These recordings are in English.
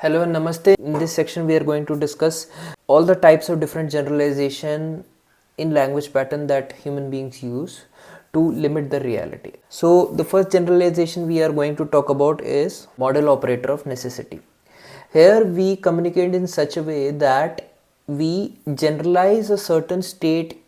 Hello and namaste. In this section, we are going to discuss all the types of different generalization in language pattern that human beings use to limit the reality. So the first generalization we are going to talk about is model operator of necessity. Here we communicate in such a way that we generalize a certain state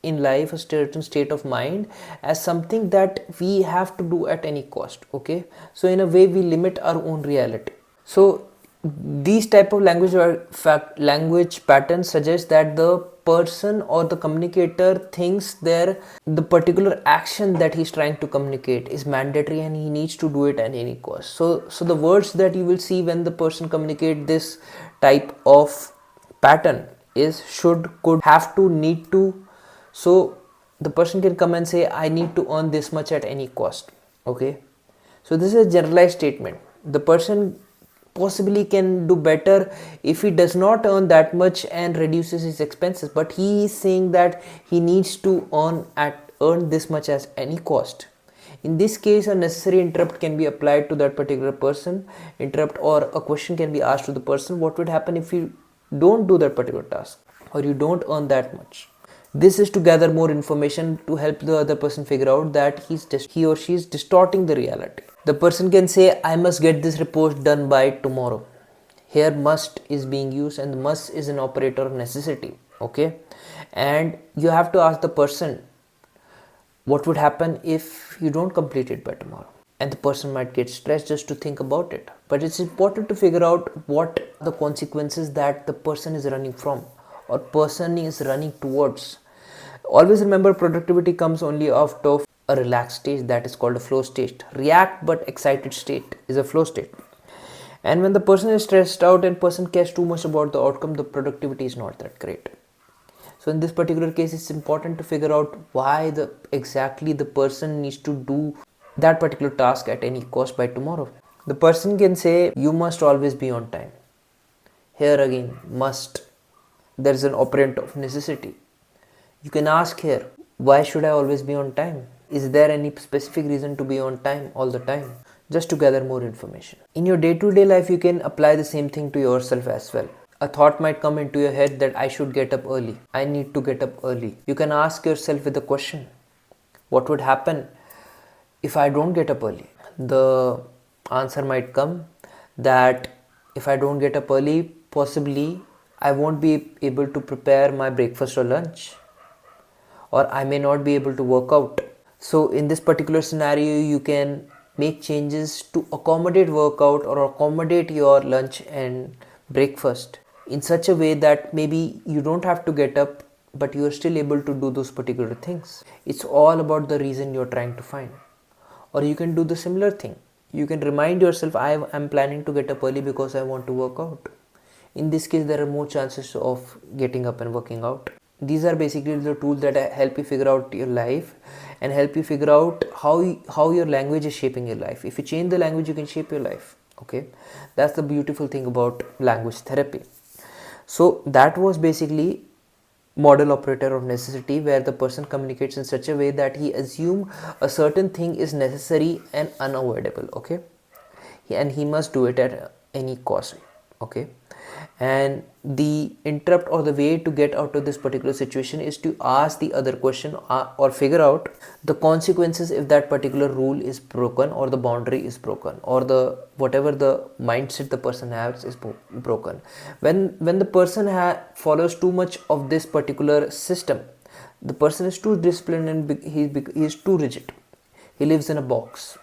in life, a certain state of mind, as something that we have to do at any cost. Okay, so in a way we limit our own reality. So these type of language patterns suggest that the person or the communicator thinks the particular action that he's trying to communicate is mandatory and he needs to do it at any cost. So the words that you will see when the person communicate this type of pattern is should, could, have to, need to. So the person can come and say, I need to earn this much at any cost. Okay, so this is a generalized statement. The person possibly can do better if he does not earn that much and reduces his expenses, but he is saying that he needs to earn this much at any cost. In this case, a necessary interrupt can be applied to that particular person. Interrupt or a question can be asked to the person, what would happen if you don't do that particular task or you don't earn that much? This is to gather more information to help the other person figure out that he or she is distorting the reality. The person can say, I must get this report done by tomorrow. Here must is being used, and must is an operator of necessity. Okay, and you have to ask the person, what would happen if you don't complete it by tomorrow? And the person might get stressed just to think about it. But it's important to figure out what the consequences that the person is running from or person is running towards. Always remember, productivity comes only out of a relaxed state, that is called a flow state. React but excited state is a flow state. And when the person is stressed out and person cares too much about the outcome, the productivity is not that great. So in this particular case, it's important to figure out why exactly the person needs to do that particular task at any cost by tomorrow. The person can say, you must always be on time. Here again, must. There is an operant of necessity. You can ask here, why should I always be on time? Is there any specific reason to be on time all the time? Just to gather more information. In your day-to-day life, you can apply the same thing to yourself as well. A thought might come into your head that I should get up early. I need to get up early. You can ask yourself with a question, what would happen if I don't get up early? The answer might come that if I don't get up early, possibly I won't be able to prepare my breakfast or lunch, or I may not be able to work out. So in this particular scenario, you can make changes to accommodate workout or accommodate your lunch and breakfast in such a way that maybe you don't have to get up, but you are still able to do those particular things. It's all about the reason you're trying to find. Or you can do the similar thing. You can remind yourself, I am planning to get up early because I want to work out. In this case, there are more chances of getting up and working out. These are basically the tools that help you figure out your life and help you figure out how your language is shaping your life. If you change the language, you can shape your life. Okay, that's the beautiful thing about language therapy. So that was basically model operator of necessity, where the person communicates in such a way that he assumes a certain thing is necessary and unavoidable. Okay, and he must do it at any cost. Okay, and the interrupt or the way to get out of this particular situation is to ask the other question or figure out the consequences if that particular rule is broken or the boundary is broken or the whatever the mindset the person has is broken. When the person follows too much of this particular system, the person is too disciplined and he is too rigid. He lives in a box.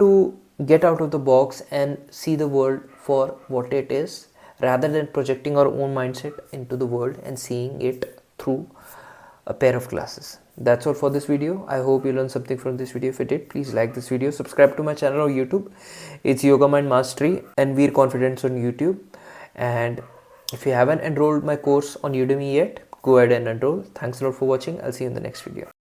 To get out of the box and see the world for what it is, rather than projecting our own mindset into the world and seeing it through a pair of glasses. That's all for this video. I hope you learned something from this video. If you did, please like this video, subscribe to my channel on YouTube. It's Yoga Mind Mastery and We're Confidence on YouTube. And if you haven't enrolled my course on Udemy yet, go ahead and enroll. Thanks a lot for watching. I'll see you in the next video.